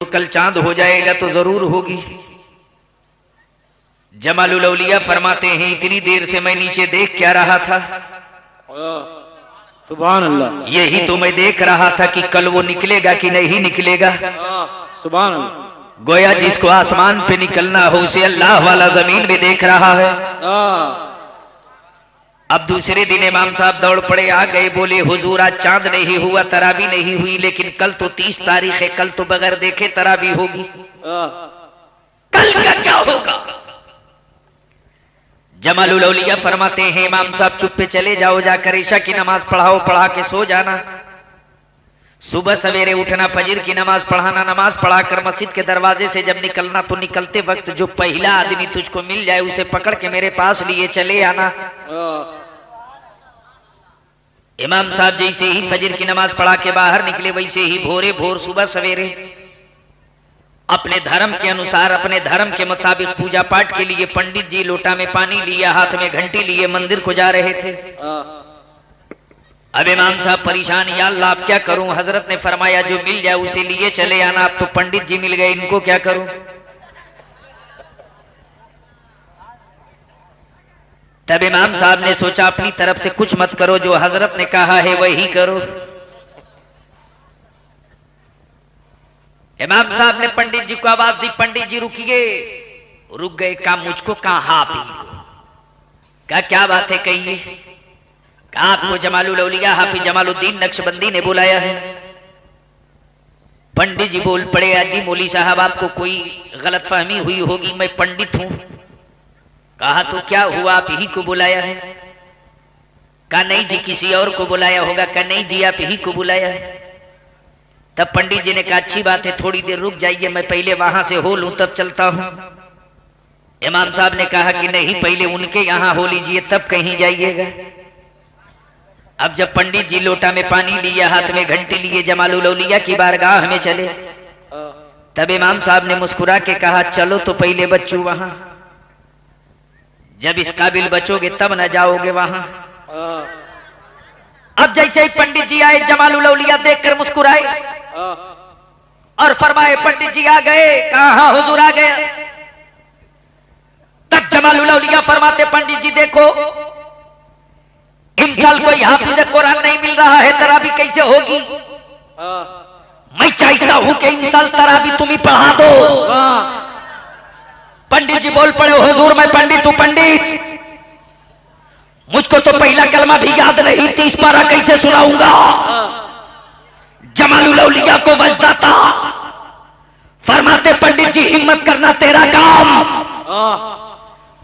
तो कल चांद हो जाएगा तो जरूर होगी। जमालुल औलिया फरमाते हैं इतनी देर से मैं नीचे देख क्या रहा था, सुभान अल्लाह। यही तो मैं देख रहा था कि कल वो निकलेगा कि नहीं निकलेगा। सुभान अल्लाह। गोया जिसको आसमान पे निकलना हो उसे अल्लाह वाला जमीन में देख रहा है। अब दूसरे दिन इमाम साहब दौड़ पड़े, आ गए, बोले हुजूर आज चांद नहीं हुआ, तरावी नहीं हुई, लेकिन कल तो 30 तारीख है, कल तो बगैर देखे तरावी होगी, कल का क्या होगा। जमालुल औलिया फरमाते हैं इमाम साहब चुप पे चले जाओ, जाकर ईशा की नमाज पढ़ाओ, पढ़ा के सो जाना, सुबह सवेरे उठना, फजर की नमाज पढ़ाना, नमाज पढ़ाकर मस्जिद के दरवाजे से जब निकलना तो निकलते वक्त जो पहला आदमी तुझको मिल जाए उसे पकड़ के मेरे पास लिए चले आना। इमाम साहब जैसे ही फजर की नमाज पढ़ा के बाहर निकले वैसे ही भोरे भोर सुबह सवेरे अपने धर्म के अनुसार, अपने धर्म के मुताबिक पूजा पाठ के लिए पंडित जी लोटा में पानी लिया, हाथ में घंटी लिए मंदिर को जा रहे थे। अब इमाम साहब परेशान, या अल्लाह अब क्या करूं। हजरत ने फरमाया जो मिल जाए उसे लिए चले आना। अब तो पंडित जी मिल गए, इनको क्या करूं। तब इमाम साहब ने सोचा अपनी तरफ से कुछ मत करो, जो हजरत ने कहा है वही करो। इमाम साहब ने पंडित जी को आवाज दी, पंडित जी रुकिए। रुक गए, कहा मुझको कहा आप ही, क्या बात है कहिए। कहा आपको जमालुल औलिया हाफिज जमालुद्दीन नक्शबंदी ने बुलाया है। पंडित जी बोल पड़े, अजी मौली साहब आपको कोई गलतफहमी हुई होगी, मैं पंडित हूं। कहा तो क्या हुआ, आप ही को बुलाया है। कहा नहीं जी किसी और को बुलाया होगा। कहा नहीं जी आप ही को बुलाया है। तब पंडित जी ने कहा अच्छी बात है, थोड़ी देर रुक जाइए, मैं पहले वहां से हो लूं तब चलता हूं। इमाम साहब ने कहा कि नहीं पहले उनके यहां हो लीजिए तब कहीं जाइएगा। अब जब पंडित जी लोटा में पानी लिए, हाथ में घंटी लिए जमालुल औलिया की बारगाह में चले, तब इमाम साहब ने मुस्कुरा के कहा चलो तो पहले बच्चों वहां, जब इस काबिल बचोगे तब न जाओगे वहां। अब जैसे ही पंडित जी आए जमालुल औलिया देखकर मुस्कुराए और फरमाए पंडित जी आ गए। कहा हाँ हुजूर आ गए। तब जमालुल औलिया फरमाते पंडित जी देखो इन साल कोई हाफिज कुरान नहीं मिल रहा है, तरावी कैसे होगी। मैं चाहता हूं कि इन साल तरावी तुम ही पढ़ा दो। पंडित जी बोल पड़े, हुजूर मैं पंडित हूं पंडित, मुझको तो पहला कलमा भी याद नहीं, 30 पारा कैसे सुनाऊंगा। जमालुल औलिया को वजदा था। फरमाते पंडित जी हिम्मत करना तेरा काम,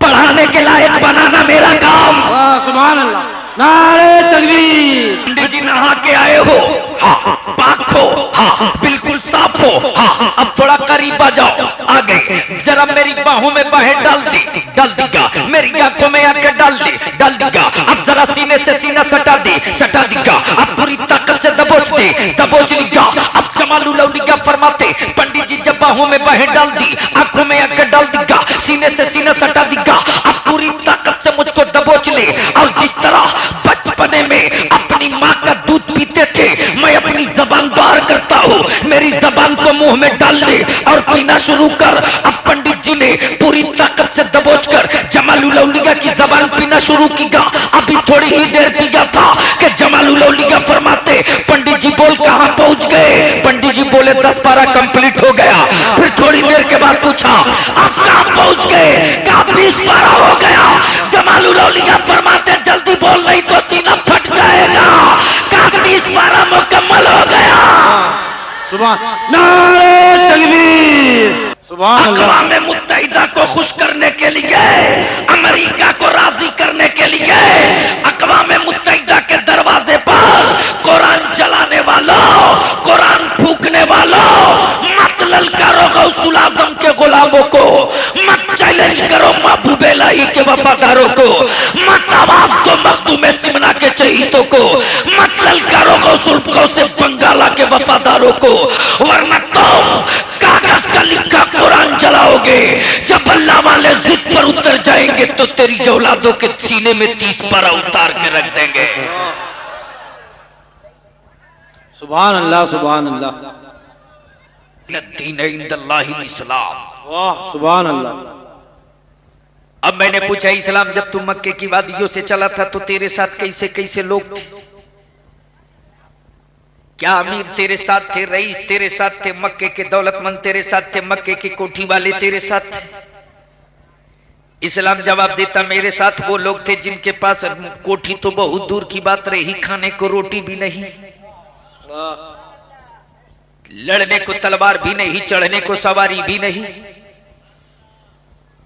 पढ़ाने के लायक बनाना मेरा काम। सुभान अल्लाह, नारे तकबीर। पंडित जी नहा के आए हो, हाँ पाक हो, हाँ बिल्कुल साफ हो, हाँ अब थोड़ा करीब आ जाओ। आ गए, जरा मेरी बाहों में बाहें डाल दीगा, मेरी आंखों में आंखें डाल दीगा। अब जरा सीने से सीना सटा दीगा, अब पूरी ताकत से दबोच दीगा। अब जमालुल औलिया फरमाते पंडित जी जब बाहों में बाहें डाल दी, आंखों में आंखें डाल दीगा, सीने से सीना सटा दीगा, अब पूरी ताकत से मुझको दबोच ले। और जिस तरह बचपने में अपनी माँ का दूध पीते थे, मैं अपनी जबान बाहर करता हूँ, मेरी जबान को मुंह में डाल दे और पीना शुरू कर। अब पंडित जी ने पूरी ताकत से दबोचकर जमालुल औलिया की जबान पीना शुरू किया। अभी थोड़ी ही देर पिया था कि जमालुल औलिया फरमाते पंडित जी बोल कहां पहुंच गए। पंडित जी बोले 10 पारा कंप्लीट हो गया। फिर थोड़ी देर के बाद पूछा आप कहां पहुंच गए। कहा 20 पारा हो गया। जमालुल औलिया फरमाते जल्दी बोल नहीं तो सीना फट जाएगा। कहा 20 पारा मुकम्मल हो गया। सुभान, नारे तकबीर। अक़वाम मुत्तहिदा को खुश करने के लिए, अमेरिका को राजी करने के लिए, अक़वाम मुत्तहिदा के दरवाजे पर कुरान जलाने वालों, कुरान फूकने वालों, मत ललकारो गौसुल आज़म के गुलामों को, मत चैलेंज करो महबूब इलाही के वफादारों को, मत आवाज दो मखदूम सिमना के चहीतों को, मत ललकारो गौसुल से बंगाला के वफादारों को, वरना तुम कागज का लिखा कुरान जलाओगे। जब अल्लाह वाले जिद पर उतर जाएंगे तो तेरी औलादों के सीने में 30 पारा उतार के रख देंगे। सुभान अल्लाह, सुभान अल्लाह। इन्न दीन इंदल्लाहिल इस्लाम। वाह सुभान अल्लाह। अब मैंने पूछा इस्लाम जब तू मक्के की वादियों से चला था तो तेरे साथ कैसे कैसे लोग थे? क्या अमीर तेरे साथ थे, रईस तेरे साथ थे, मक्के के दौलतमंद तेरे साथ थे, मक्के की कोठी वाले तेरे साथ थे? इस्लाम जवाब देता मेरे साथ वो लोग थे जिनके पास कोठी तो बहुत दूर की बात रही, खाने को रोटी भी नहीं, लड़ने को तलवार भी नहीं, चढ़ने को सवारी भी नहीं।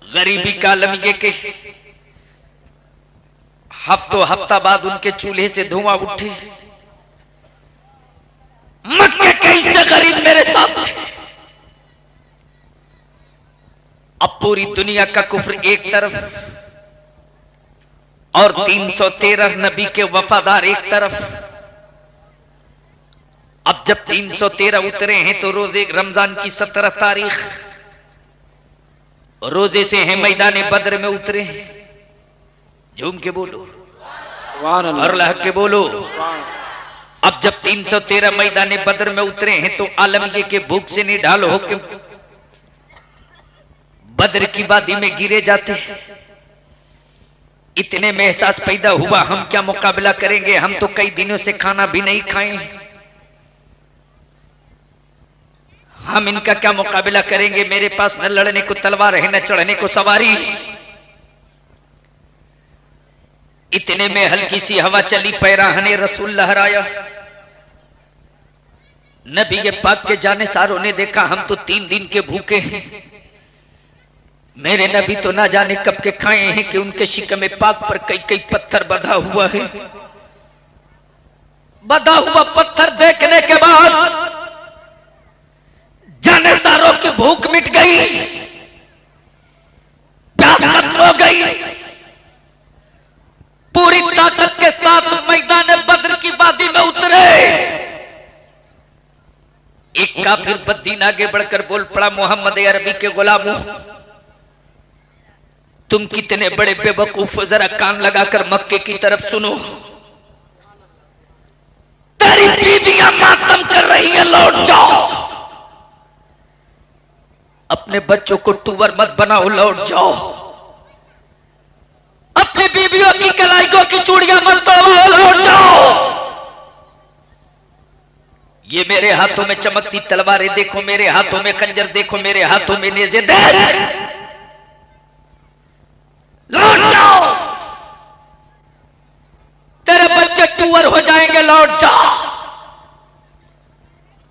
गरीबी का आलम ये के हफ्ता बाद उनके चूल्हे से धुआं उठे। मक्के कैसे गरीब मेरे साथ थे। अब पूरी दुनिया का कुफ्र एक तरफ और 313 नबी के वफादार एक तरफ। अब जब 313 उतरे हैं तो रोजे रमजान की 17 तारीख रोजे से हैं मैदान बद्र में उतरे हैं। झूम के बोलो और अल्लाह के बोलो। अब जब 313 मैदान बद्र में उतरे हैं तो आलम ये के भूख से निढाल होकर बद्र की वादी में गिरे जाते। इतने में एहसास पैदा हुआ हम क्या मुकाबला करेंगे, हम तो कई दिनों से खाना भी नहीं खाए, हम इनका क्या मुकाबला करेंगे। मेरे पास न लड़ने को तलवार है न चढ़ने को सवारी। इतने में हल्की सी हवा चली, पैराहने रसूल लहराया। नबी के पाक के जाने सारों ने देखा हम तो 3 दिन के भूखे हैं। मेरे नबी तो ना जाने कब के खाए हैं कि उनके शिकमे पाक पर कई कई पत्थर बंधा हुआ है। बंधा हुआ पत्थर देखने के बाद जाने सारों की भूख मिट गई, प्यास खत्म हो गई। पूरी ताकत के साथ मैदान बद्र की वादी में उतरे। एक काफिर बद्दीन आगे बढ़कर बोल पड़ा, मोहम्मद अरबी के गुलामों, तुम कितने बड़े बेवकूफ हो, जरा कान लगाकर मक्के की तरफ सुनो। तेरी बीवियां मातम कर रही है, लौट जाओ। अपने बच्चों को टूवर मत बनाओ, लौट जाओ। अपनी बीवियों की कलाइयों की चूड़ियां मत तोड़ो, लौट जाओ। ये मेरे हाथों में चमकती तलवारें देखो, मेरे हाथों में खंजर देखो, मेरे हाथों में नेज़े देख, लौट जाओ। तेरे बच्चे टूवर हो जाएंगे, लौट जाओ।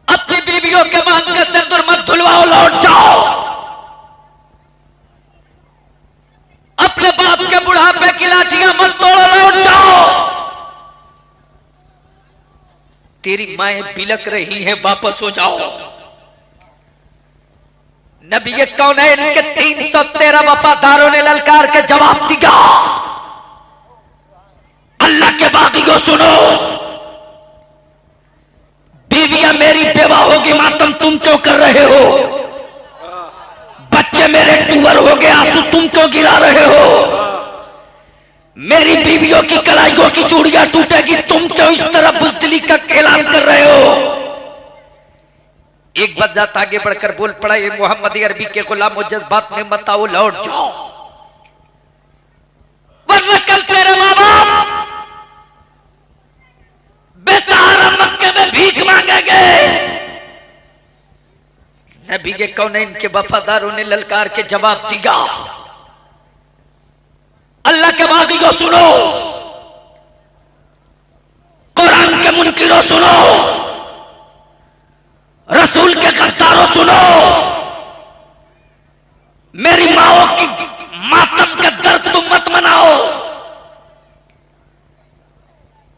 अपनी बीवियों के बांध के सिंदूर मत धुलवाओ, लौट जाओ। अपने बाप के बुढ़ापे की लाठियां मत तोड़ो, लौट जाओ। तेरी माएं बिलक रही हैं, वापस हो जाओ। नबी ये कौन है? इनके 313 वफादारों ने ललकार के जवाब दिया, अल्लाह के बागियों सुनो, बीवियां मेरी बेवा होगी, मातम तुम क्यों कर रहे हो? बच्चे मेरे टूवर हो गए, आंसू तुम क्यों गिरा रहे हो? मेरी बीवियों की कलाइयों की चूड़ियां टूटेगी, तुम क्यों इस तरह बुज़दिली का ऐलान कर रहे हो? एक बदजात आगे बढ़कर बोल पड़ा, ये मोहम्मद अरबी के गुलामों, जज्बात में मत आओ, लौट जाओ, वरना कल तेरे मां बाप बेसहारा मक्के में भीख मांगेंगे। नबी के कौन है? इनके वफादारों ने ललकार के जवाब दिया, अल्लाह के बागियों सुनो, कुरान के मुनकिरों सुनो, रसूल के गद्दारों सुनो, मेरी माओ की मातम का दर्द तुम मत मनाओ।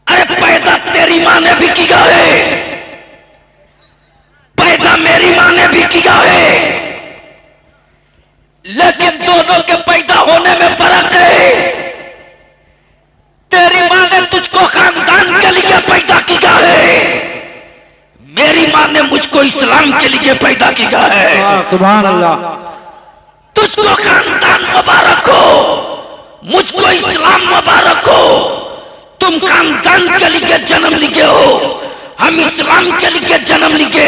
अरे पैदा तेरी मां ने भी किया है, पैदा मेरी मां ने भी किया है, लेकिन दोनों के पैदा होने में फर्क है। तेरी मां ने तुझको खानदान के लिए पैदा किया है, मेरी मां ने मुझको इस्लाम के लिए पैदा किया है। सुभान अल्लाह। तुझको खानदान मुबारक हो, मुझको इस्लाम मुबारक हो। तुम खानदान के लिए जन्म लिए हो, हम इस्लाम के लिए जन्म लिए।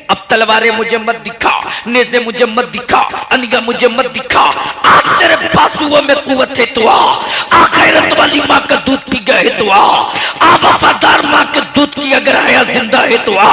अब तलवारें मुझे मत दिखा, नेज़े मुझे मत दिखा, अनिया मुझे मत दिखा। आज तेरे बाजुओं में कुव्वत है तो आ गैरत वाली माँ का दूध पी गए तो आ वफादार माँ के दूध की अगर आया जिंदा है तो आ।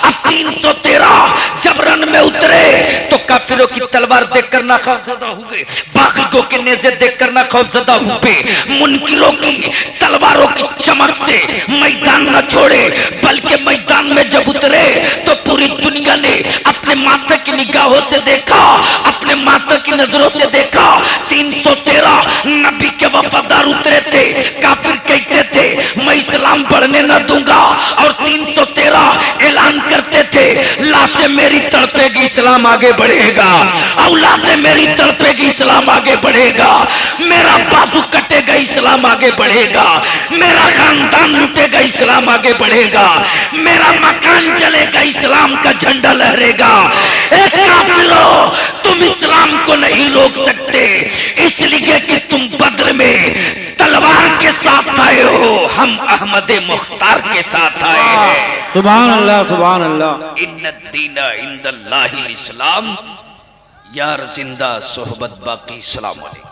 अब 313 जब रन में उतरे तो काफिरों की तलवार देखकर ना खौफजदा हुए, बागियों के नेज़े देखकर ना खौफजदा हुए, मुनकिरों की तलवारों की चमक से मैदान न छोड़े, बल्कि मैदान में जब उतरे तो पूरी दुनिया ने अपने माथे की निगाहों से देखा, अपने माथे की नजरों से देखा। 313 नबी के वफादार उतरे थे, काफिर कहते थे मैं इस्लाम बढ़ने न दूंगा, और 313 ऐलान करते थे लाशें मेरी तड़पेगी इस्लाम आगे बढ़ेगा, औलादें मेरी तड़पेगी इस्लाम आगे बढ़ेगा, मेरा बाजू कटेगा इस्लाम आगे बढ़ेगा, मेरा खानदान लुटेगा इस्लाम आगे बढ़ेगा, मेरा मकान जलेगा इस्लाम का झंडा लहरेगा। एक काफिरों, तुम इस्लाम को नहीं रोक सकते, इसलिए कि तुम बद्र में तलवार के साथ आए हो, हम अहमद मुख्तार के साथ आए हैं। सुभान अल्लाह, सुभान अल्लाह। इन्नद्दीना इंदल्लाहिल इस्लाम। यार जिंदा सोहबत बाकी। सलाम अलैकुम।